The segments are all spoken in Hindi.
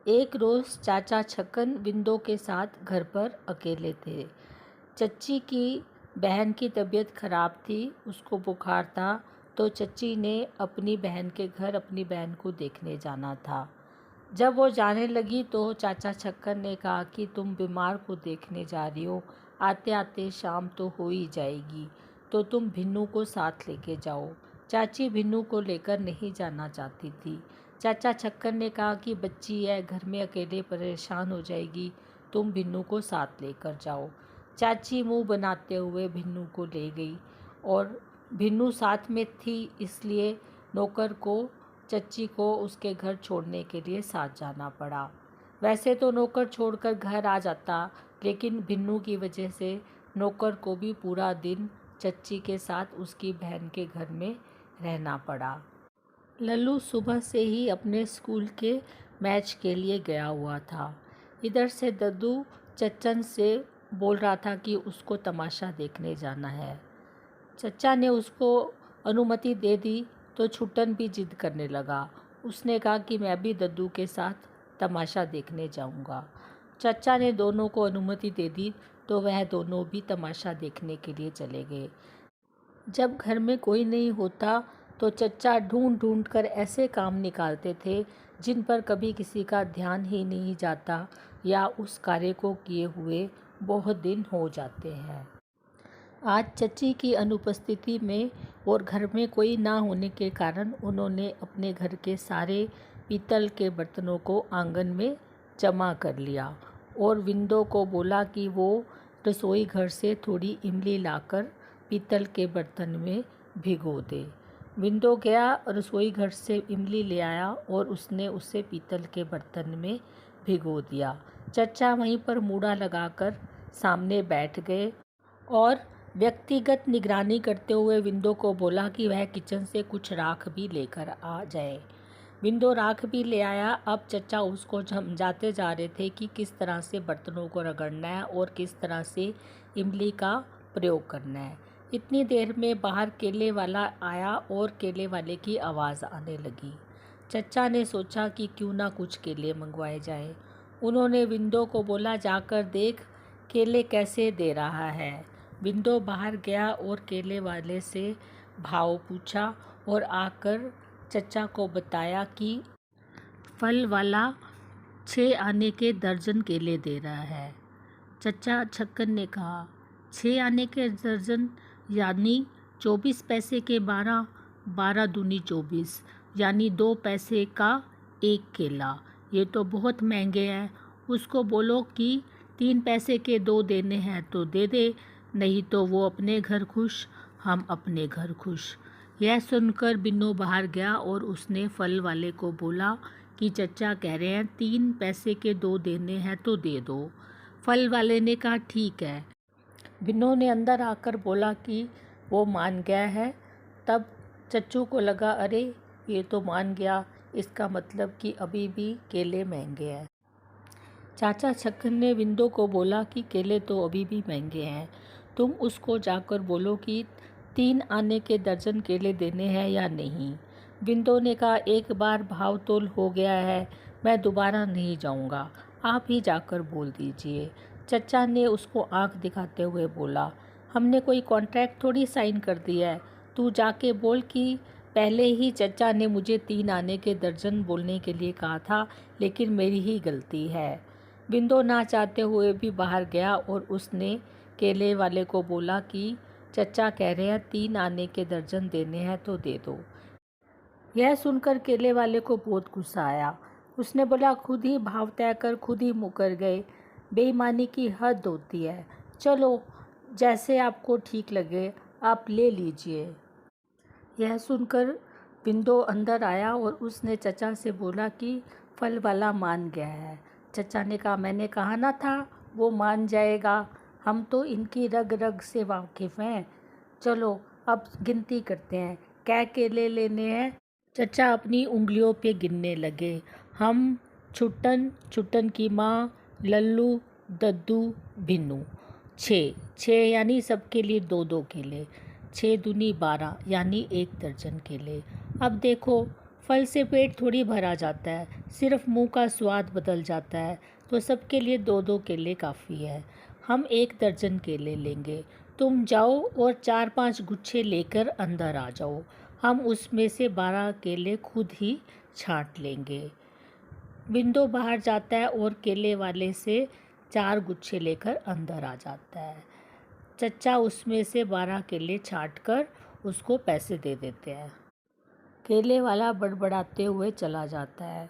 एक रोज़ चाचा छक्कन विंदो के साथ घर पर अकेले थे। चच्ची की बहन की तबीयत खराब थी, उसको बुखार था, तो चच्ची ने अपनी बहन के घर अपनी बहन को देखने जाना था। जब वो जाने लगी तो चाचा छक्कन ने कहा कि तुम बीमार को देखने जा रही हो, आते आते शाम तो हो ही जाएगी, तो तुम भिन्नू को साथ लेके जाओ। चाची भिन्नू को लेकर नहीं जाना चाहती थी। चाचा छक्कन ने कहा कि बच्ची है, घर में अकेले परेशान हो जाएगी, तुम भिन्नू को साथ लेकर जाओ। चाची मुंह बनाते हुए भिन्नू को ले गई और भिन्नू साथ में थी, इसलिए नौकर को चच्ची को उसके घर छोड़ने के लिए साथ जाना पड़ा। वैसे तो नौकर छोड़कर घर आ जाता, लेकिन भिन्नू की वजह से नौकर को भी पूरा दिन चच्ची के साथ उसकी बहन के घर में रहना पड़ा। लल्लू सुबह से ही अपने स्कूल के मैच के लिए गया हुआ था। इधर से दद्दू चच्चन से बोल रहा था कि उसको तमाशा देखने जाना है। चच्चा ने उसको अनुमति दे दी तो छुट्टन भी जिद करने लगा। उसने कहा कि मैं भी दद्दू के साथ तमाशा देखने जाऊंगा। चच्चा ने दोनों को अनुमति दे दी तो वह दोनों भी तमाशा देखने के लिए चले गए। जब घर में कोई नहीं होता तो चच्चा ढूंढ ढूंढ कर ऐसे काम निकालते थे जिन पर कभी किसी का ध्यान ही नहीं जाता या उस कार्य को किए हुए बहुत दिन हो जाते हैं। आज चच्ची की अनुपस्थिति में और घर में कोई ना होने के कारण उन्होंने अपने घर के सारे पीतल के बर्तनों को आंगन में जमा कर लिया और विंदो को बोला कि वो रसोई घर से थोड़ी इमली लाकर पीतल के बर्तन में भिगो दे। विंदो गया, रसोई घर से इमली ले आया और उसने उसे पीतल के बर्तन में भिगो दिया। चच्चा वहीं पर मूड़ा लगाकर सामने बैठ गए और व्यक्तिगत निगरानी करते हुए विंदो को बोला कि वह किचन से कुछ राख भी लेकर आ जाए। विंदो राख भी ले आया। अब चच्चा उसको समझाते जा रहे थे कि किस तरह से बर्तनों को रगड़ना है और किस तरह से इमली का प्रयोग करना है। इतनी देर में बाहर केले वाला आया और केले वाले की आवाज़ आने लगी। चच्चा ने सोचा कि क्यों ना कुछ केले मंगवाए जाएं। उन्होंने विंदो को बोला, जाकर देख केले कैसे दे रहा है। विंडो बाहर गया और केले वाले से भाव पूछा और आकर चच्चा को बताया कि फल वाला 6 आने के दर्जन केले दे रहा है। चच्चा छक्कन ने कहा, 6 आने के दर्जन यानी 24 पैसे के 12, 12 दूनी 24, यानी 2 पैसे का एक केला। ये तो बहुत महंगे हैं। उसको बोलो कि 3 पैसे के 2 देने हैं तो दे दे, नहीं तो वो अपने घर खुश, हम अपने घर खुश। यह सुनकर बिन्नू बाहर गया और उसने फल वाले को बोला कि चच्चा कह रहे हैं 3 पैसे के 2 देने हैं तो दे दो। फल वाले ने कहा ठीक है। बिन्नू ने अंदर आकर बोला कि वो मान गया है। तब चच्चू को लगा, अरे ये तो मान गया, इसका मतलब कि अभी भी केले महंगे हैं। चाचा छक्कन ने विंदो को बोला कि केले तो अभी भी महंगे हैं, तुम उसको जाकर बोलो कि 3 आने के दर्जन केले देने हैं या नहीं। विंदो ने कहा, एक बार भाव तोल हो गया है, मैं दोबारा नहीं जाऊंगा, आप ही जाकर बोल दीजिए। चच्चा ने उसको आंख दिखाते हुए बोला, हमने कोई कॉन्ट्रैक्ट थोड़ी साइन कर दिया है, तू जाके बोल कि पहले ही चच्चा ने मुझे 3 आने के दर्जन बोलने के लिए कहा था, लेकिन मेरी ही गलती है। विंदो ना चाहते हुए भी बाहर गया और उसने केले वाले को बोला कि चच्चा कह रहे हैं 3 आने के दर्जन देने हैं तो दे दो। यह सुनकर केले वाले को बहुत गुस्सा आया। उसने बोला, खुद ही भाव तय कर खुद ही मुकर गए, बेईमानी की हद होती है। चलो जैसे आपको ठीक लगे आप ले लीजिए। यह सुनकर विंदो अंदर आया और उसने चचा से बोला कि फल वाला मान गया है। चचा ने कहा, मैंने कहा ना था वो मान जाएगा, हम तो इनकी रग रग से वाकिफ़ हैं। चलो अब गिनती करते हैं, क्या केले लेने हैं। चचा अपनी उंगलियों पे गिनने लगे। हम, छुट्टन, छुट्टन की माँ, लल्लू, दद्दू, भिन्नू। 6 यानी सबके लिए 2-2 केले। 6 दूनी 12 यानी 1 दर्जन केले। अब देखो फल से पेट थोड़ी भरा जाता है, सिर्फ मुंह का स्वाद बदल जाता है। तो सबके लिए 2-2 केले काफ़ी है। हम 1 दर्जन केले लेंगे। तुम जाओ और 4-5 गुच्छे लेकर अंदर आ जाओ। हम उसमें से 12 केले खुद ही छाँट लेंगे। बिंदु बाहर जाता है और केले वाले से 4 गुच्छे लेकर अंदर आ जाता है। चच्चा उसमें से 12 केले छाँट कर उसको पैसे दे देते हैं। केले वाला बड़बड़ाते हुए चला जाता है।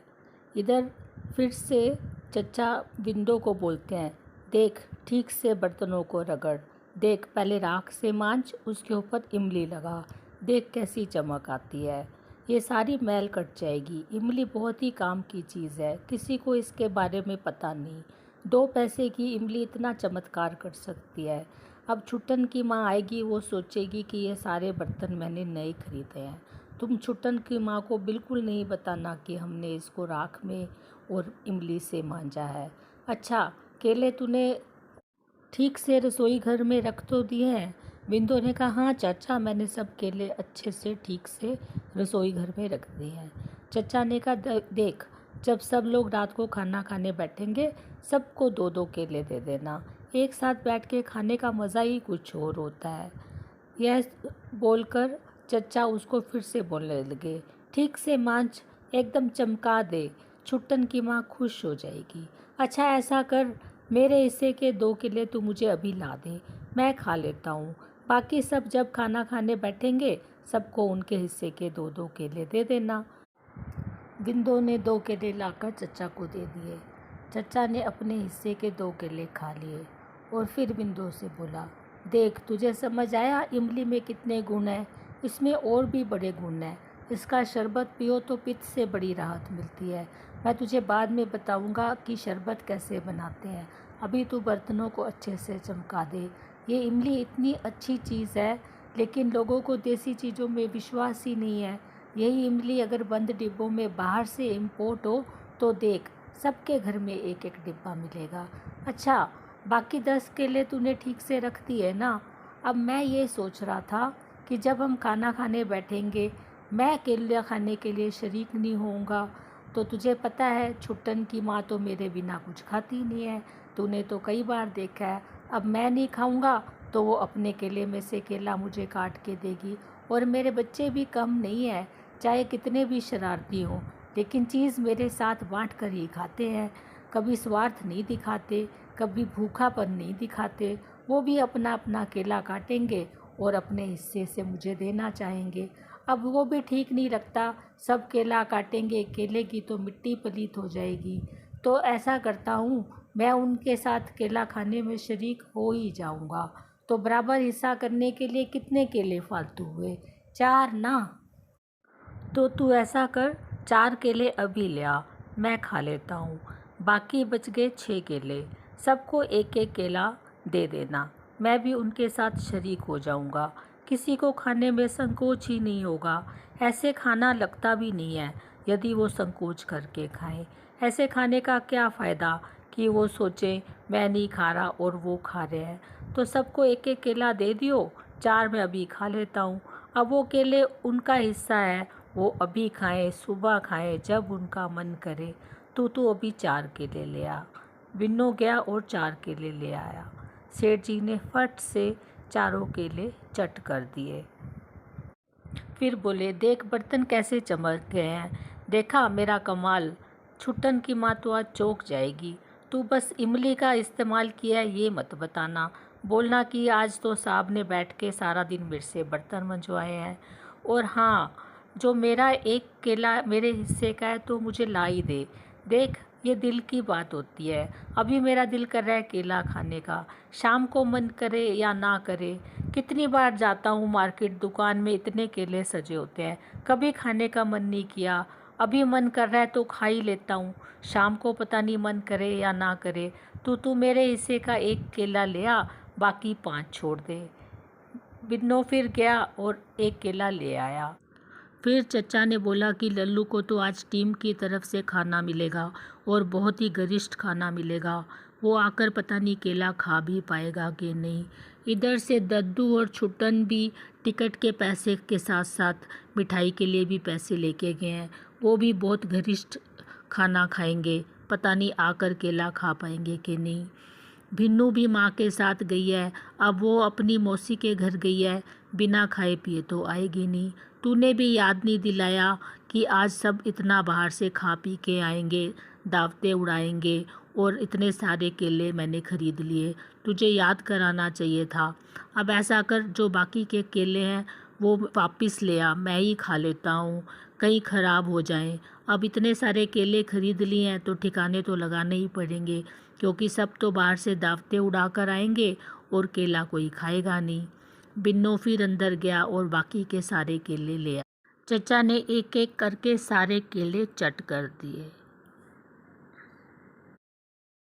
इधर फिर से चच्चा बिंदु को बोलते हैं, देख ठीक से बर्तनों को रगड़, देख पहले राख से मांज, उसके ऊपर इमली लगा, देख कैसी चमक आती है, ये सारी मैल कट जाएगी। इमली बहुत ही काम की चीज़ है, किसी को इसके बारे में पता नहीं। 2 पैसे की इमली इतना चमत्कार कर सकती है। अब छुट्टन की माँ आएगी, वो सोचेगी कि ये सारे बर्तन मैंने नए खरीदे हैं। तुम छुट्टन की माँ को बिल्कुल नहीं बताना कि हमने इसको राख में और इमली से मांजा है। अच्छा, केले तूने ठीक से रसोई घर में रख तो दिए हैं? बिंदु ने कहा, हाँ चाचा, मैंने सब केले अच्छे से ठीक से रसोई घर में रख दिए हैं। चचा ने कहा, देख जब सब लोग रात को खाना खाने बैठेंगे, सबको 2-2 केले दे देना। एक साथ बैठ के खाने का मज़ा ही कुछ और होता है। यह बोलकर चचा उसको फिर से बोलने लगे, ठीक से मांझ, एकदम चमका दे, छुट्टन की माँ खुश हो जाएगी। अच्छा ऐसा कर, मेरे हिस्से के 2 केले तू मुझे अभी ला दे, मैं खा लेता हूँ। बाकी सब जब खाना खाने बैठेंगे, सबको उनके हिस्से के 2-2 केले दे देना। बिंदु ने 2 केले लाकर चचा को दे दिए। चचा ने अपने हिस्से के 2 केले खा लिए और फिर बिंदु से बोला, देख तुझे समझ आया इमली में कितने गुण हैं? इसमें और भी बड़े गुण हैं। इसका शरबत पियो तो पित्त से बड़ी राहत मिलती है। मैं तुझे बाद में बताऊंगा कि शरबत कैसे बनाते हैं। अभी तू बर्तनों को अच्छे से चमका दे। ये इमली इतनी अच्छी चीज़ है, लेकिन लोगों को देसी चीज़ों में विश्वास ही नहीं है। यही इमली अगर बंद डिब्बों में बाहर से इम्पोर्ट हो तो देख, सबके घर में 1-1 डिब्बा मिलेगा। अच्छा, बाकी 10 केले तूने ठीक से रख दिए ना? अब मैं ये सोच रहा था कि जब हम खाना खाने बैठेंगे, मैं केले खाने के लिए शरीक नहीं होऊंगा। तो तुझे पता है छुट्टन की माँ तो मेरे बिना कुछ खाती नहीं है, तूने तो कई बार देखा है। अब मैं नहीं खाऊंगा तो वो अपने केले में से केला मुझे काट के देगी। और मेरे बच्चे भी कम नहीं है, चाहे कितने भी शरारती हों, लेकिन चीज़ मेरे साथ बांट कर ही खाते हैं। कभी स्वार्थ नहीं दिखाते, कभी भूखापन नहीं दिखाते। वो भी अपना अपना केला काटेंगे और अपने हिस्से से मुझे देना चाहेंगे। अब वो भी ठीक नहीं लगता, सब केला काटेंगे, केले की तो मिट्टी पलीत हो जाएगी। तो ऐसा करता हूँ, मैं उनके साथ केला खाने में शरीक हो ही जाऊँगा। तो बराबर हिस्सा करने के लिए कितने केले फालतू हुए? 4 ना? तो तू ऐसा कर, 4 केले अभी ले आ, मैं खा लेता हूँ। बाकी बच गए 6 केले, सबको 1-1 केला दे देना। मैं भी उनके साथ शरीक हो जाऊँगा। किसी को खाने में संकोच ही नहीं होगा। ऐसे खाना लगता भी नहीं है यदि वो संकोच करके खाएं। ऐसे खाने का क्या फ़ायदा कि वो सोचें मैं नहीं खा रहा और वो खा रहे हैं। तो सबको 1-1 केला दे दियो, 4 मैं अभी खा लेता हूँ। अब वो केले उनका हिस्सा है, वो अभी खाएं, सुबह खाएं, जब उनका मन करे। तू अभी 4 केले ले आ। बिन्नू गया और 4 केले ले आया। सेठ जी ने फट से चारों केले चट कर दिए। फिर बोले, देख बर्तन कैसे चमक गए हैं, देखा मेरा कमाल? छुट्टन की माँ तो आज चौंक जाएगी। तू बस इमली का इस्तेमाल किया है ये मत बताना, बोलना कि आज तो साहब ने बैठ के सारा दिन मेरे से बर्तन मंजवाए हैं। और हाँ, जो मेरा 1 केला मेरे हिस्से का है तो मुझे ला ही दे। देख ये दिल की बात होती है। अभी मेरा दिल कर रहा है केला खाने का, शाम को मन करे या ना करे। कितनी बार जाता हूँ मार्केट, दुकान में इतने केले सजे होते हैं, कभी खाने का मन नहीं किया। अभी मन कर रहा है तो खा ही लेता हूँ, शाम को पता नहीं मन करे या ना करे। तू मेरे हिस्से का 1 केला ले आ, बाकी 5 छोड़ दे। बिन्नू फिर गया और 1 केला ले आया। फिर चचा ने बोला कि लल्लू को तो आज टीम की तरफ से खाना मिलेगा और बहुत ही गरिष्ठ खाना मिलेगा। वो आकर पता नहीं केला खा भी पाएगा कि नहीं। इधर से दद्दू और छुट्टन भी टिकट के पैसे के साथ साथ मिठाई के लिए भी पैसे लेके गए हैं। वो भी बहुत गरिष्ठ खाना खाएंगे, पता नहीं आकर केला खा पाएंगे कि नहीं। भिन्नू भी माँ के साथ गई है, अब वो अपनी मौसी के घर गई है, बिना खाए पिए तो आएगी नहीं। तूने भी याद नहीं दिलाया कि आज सब इतना बाहर से खा पी के आएंगे, दावतें उड़ाएंगे और इतने सारे केले मैंने ख़रीद लिए। तुझे याद कराना चाहिए था। अब ऐसा कर, जो बाकी के केले हैं वो वापस ले आ, मैं ही खा लेता हूँ, कहीं ख़राब हो जाएं। अब इतने सारे केले खरीद लिए हैं तो ठिकाने तो लगाने ही पड़ेंगे, क्योंकि सब तो बाहर से दावतें उड़ा कर आएंगे और केला कोई खाएगा नहीं। बिन्नू फिर अंदर गया और बाकी के सारे केले ले आया। चचा ने एक एक करके सारे केले चट कर दिए।